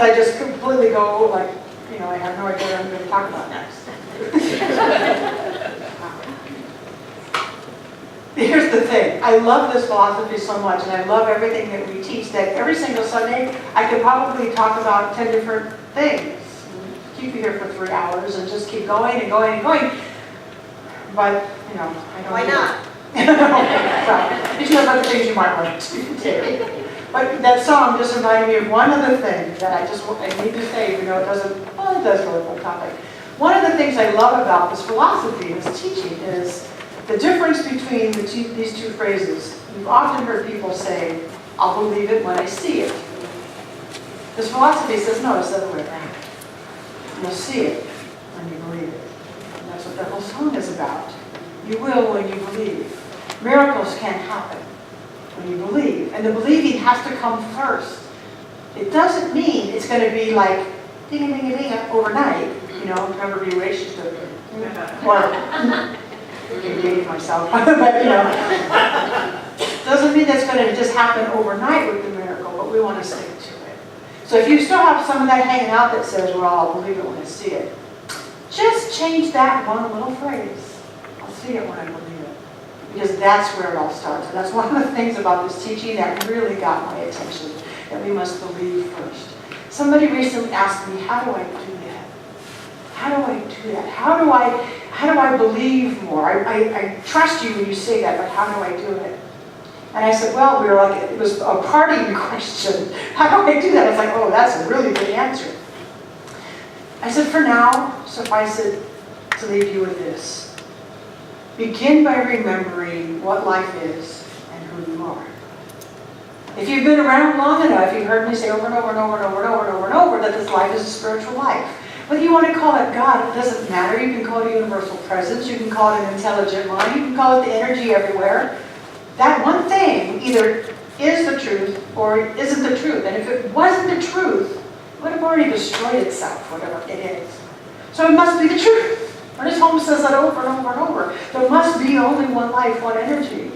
I just completely go like, I have no idea what I'm going to talk about next. Here's the thing. I love this philosophy so much, and I love everything that we teach, that every single Sunday I could probably talk about 10 different things. Keep you here for 3 hours and just keep going and going and going. But, I don't Why not? Well, these are other things you might want to do. But that song just reminded me of one other thing that I need to say, even though it does go with the topic. One of the things I love about this philosophy, this teaching, is the difference between these two phrases. You've often heard people say, I'll believe it when I see it. This philosophy says, no, it's the other way around. You'll see it when you believe it. And that's what the whole song is about. You will when you believe. Miracles can't happen when you believe. And the believing has to come first. It doesn't mean it's going to be like ding-a-ding-a-ding overnight. Remember Bewitched? Or, I'm dating myself. But, doesn't mean that's going to just happen overnight with the miracle, but we want to stick to it. So if you still have some of that hanging out that says, well, I'll believe it when I see it, just change that one little phrase. I'll see it when I believe it. Because that's where it all starts. And that's one of the things about this teaching that really got my attention, that we must believe first. Somebody recently asked me, how do I do that? How do I do that? How do I believe more? I trust you when you say that, but how do I do it? And I said, well, it was a parting question. How do I do that? I was like, oh, that's a really good answer. I said, for now, suffice it to leave you with this. Begin by remembering what life is and who you are. If you've been around long enough, you've heard me say over and over and over and over and over and over and over that this life is a spiritual life. Whether you want to call it God, it doesn't matter. You can call it a universal presence. You can call it an intelligent mind. You can call it the energy everywhere. That one thing either is the truth or isn't the truth. And if it wasn't the truth, it would have already destroyed itself, whatever it is. So it must be the truth. Ernest Holmes says that over and over and over. There must be only one life, one energy.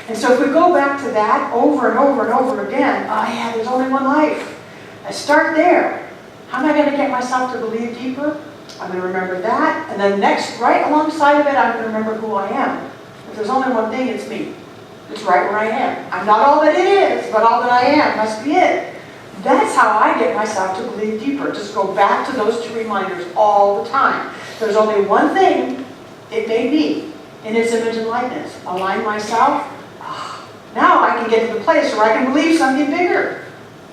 And so if we go back to that over and over and over again, there's only one life. I start there. How am I going to get myself to believe deeper? I'm going to remember that. And then next, right alongside of it, I'm going to remember who I am. If there's only one thing, it's me. It's right where I am. I'm not all that it is, but all that I am must be it. That's how I get myself to believe deeper. Just go back to those two reminders all the time. There's only one thing it made me in its image and likeness. Align myself. Now I can get to the place where I can believe something bigger.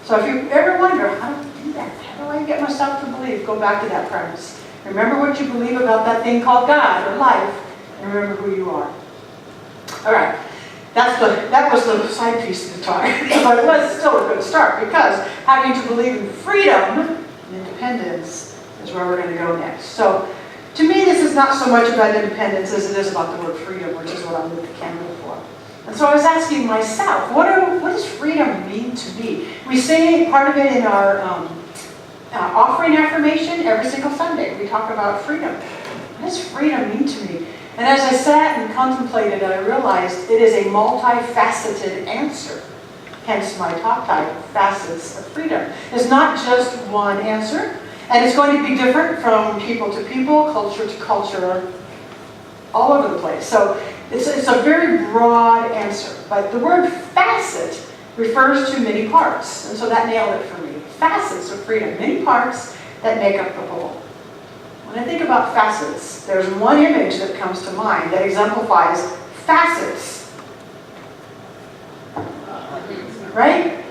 So if you ever wonder, how do I do that? How do I get myself to believe? Go back to that premise. Remember what you believe about that thing called God or life, and remember who you are. All right. That was the side piece of the talk. But it was still a good start, because having to believe in freedom and independence is where we're going to go next. So to me, this is not so much about independence as it is about the word freedom, which is what I lit the candle for. And so I was asking myself, what does freedom mean to me? We say part of it in our offering affirmation every single Sunday. We talk about freedom. What does freedom mean to me? And as I sat and contemplated, I realized it is a multifaceted answer. Hence my talk title, Facets of Freedom. It's not just one answer, and it's going to be different from people to people, culture to culture, all over the place. So it's a very broad answer. But the word facet refers to many parts, and so that nailed it for me. Facets of freedom, many parts that make up the whole. When I think about facets, there's one image that comes to mind that exemplifies facets. Right?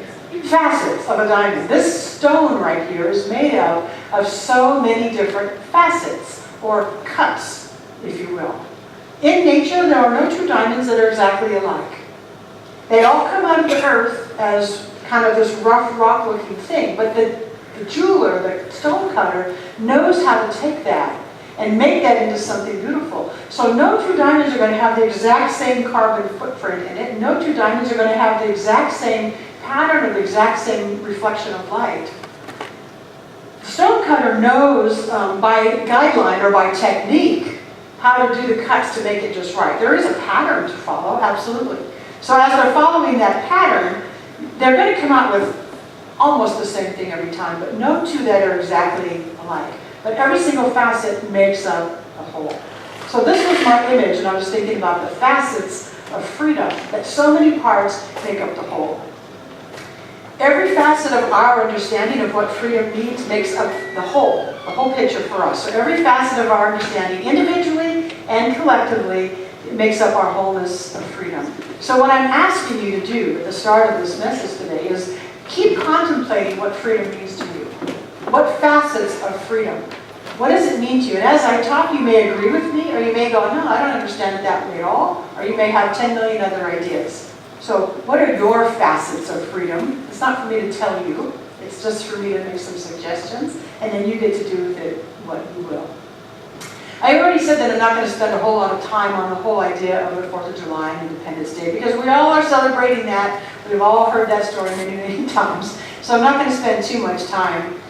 Facets of a diamond. This stone right here is made of so many different facets, or cuts, if you will. In nature, there are no two diamonds that are exactly alike. They all come out of the earth as kind of this rough rock-looking thing, but the jeweler, the stone cutter, knows how to take that and make that into something beautiful. So no two diamonds are going to have the exact same carbon footprint in it. No two diamonds are going to have the exact same pattern or the exact same reflection of light. The stone cutter knows by guideline or by technique how to do the cuts to make it just right. There is a pattern to follow, absolutely. So as they're following that pattern, they're going to come out with almost the same thing every time, but no two that are exactly alike. But every single facet makes up a whole. So this was my image, and I was thinking about the facets of freedom, that so many parts make up the whole. Every facet of our understanding of what freedom means makes up the whole picture for us. So every facet of our understanding, individually and collectively, it makes up our wholeness of freedom. So what I'm asking you to do at the start of this message today is keep contemplating what freedom means to you. What facets of freedom? What does it mean to you? And as I talk, you may agree with me, or you may go, no, I don't understand it that way at all, or you may have 10 million other ideas. So what are your facets of freedom? It's not for me to tell you. It's just for me to make some suggestions, and then you get to do with it what you will. I already said that I'm not going to spend a whole lot of time on the whole idea of the 4th of July and Independence Day, because we all are celebrating that. We've all heard that story many, many times. So I'm not going to spend too much time,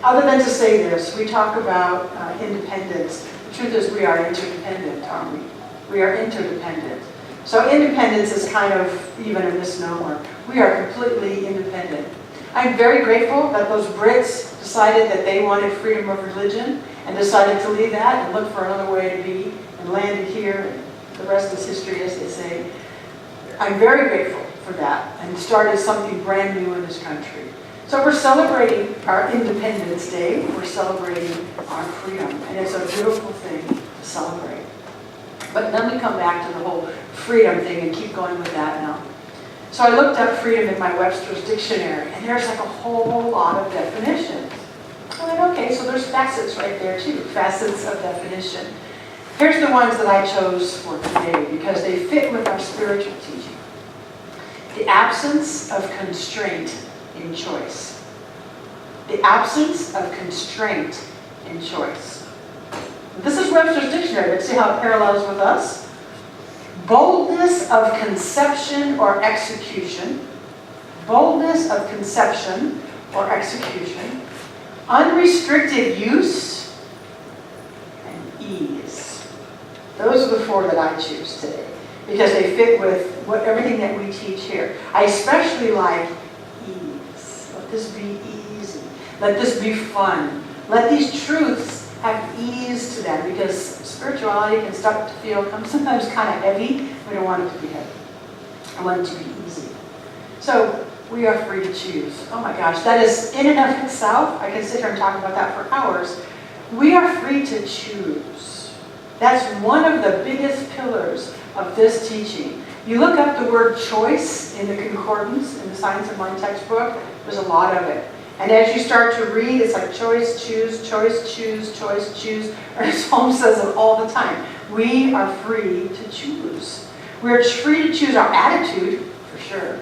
other than to say this. We talk about independence. The truth is we are interdependent, aren't we? We are interdependent. So independence is kind of even a misnomer. We are completely independent. I'm very grateful that those Brits decided that they wanted freedom of religion and decided to leave that and look for another way to be and landed here. And the rest is history, as they say. I'm very grateful for that and started something brand new in this country. So we're celebrating our Independence Day. We're celebrating our freedom, and it's a beautiful thing to celebrate. But then we come back to the whole freedom thing and keep going with that now. So I looked up freedom in my Webster's dictionary, and there's like a whole lot of definitions. I went, okay, so there's facets right there too, facets of definition. Here's the ones that I chose for today because they fit with our spiritual teaching. The absence of constraint in choice. The absence of constraint in choice. This is Webster's dictionary, but see how it parallels with us? Boldness of conception or execution. Boldness of conception or execution. Unrestricted use and ease. Those are the four that I choose today because they fit with everything that we teach here. I especially like ease. Let this be easy. Let this be fun. Let these truths have ease to them because spirituality can start to feel sometimes kind of heavy. We don't want it to be heavy. I want it to be easy. So we are free to choose. Oh my gosh, that is in and of itself. I can sit here and talk about that for hours. We are free to choose. That's one of the biggest pillars of this teaching. You look up the word choice in the concordance, in the Science of Mind textbook, there's a lot of it. And as you start to read, it's like choice, choose, choice, choose, choice, choose. Ernest Holmes says it all the time. We are free to choose. We're free to choose our attitude, for sure.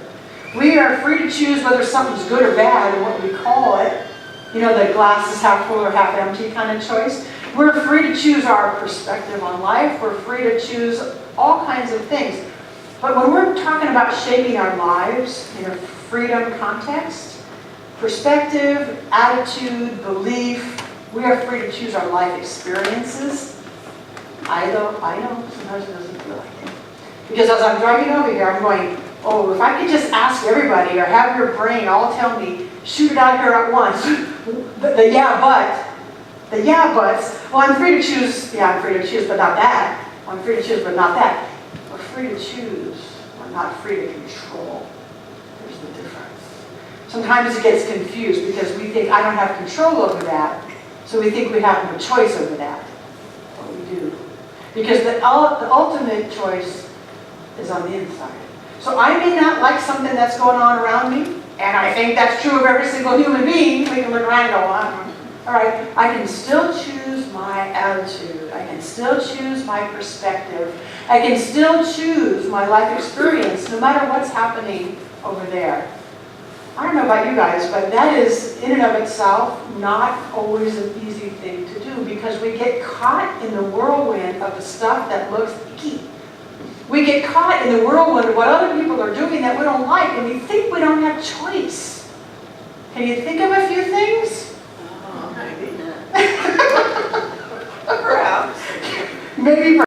We are free to choose whether something's good or bad and what we call it. You know, the glass is half full or half empty kind of choice. We're free to choose our perspective on life. We're free to choose all kinds of things. But when we're talking about shaping our lives in a freedom context, perspective, attitude, belief, we are free to choose our life experiences. I know, sometimes it doesn't feel like it. Because as I'm driving over here, I'm going, oh, if I could just ask everybody or have your brain all tell me, shoot it out here at once. The yeah, buts. Well, I'm free to choose. Yeah, I'm free to choose, but not that. I'm free to choose, but not that. We're free to choose. We're not free to control. There's the difference. Sometimes it gets confused because we think I don't have control over that, so we think we have no choice over that. But we do. Because the ultimate choice is on the inside. So I may not like something that's going on around me, and I think that's true of every single human being. We can look around and go, all right, I can still choose my attitude. I can still choose my perspective. I can still choose my life experience, no matter what's happening over there. I don't know about you guys, but that is, in and of itself, not always an easy thing to do because we get caught in the whirlwind of the stuff that looks icky. We get caught in the whirlwind of what other people are doing that we don't like, and we think we don't have choice. Can you think of a few things? Perhaps. Maybe.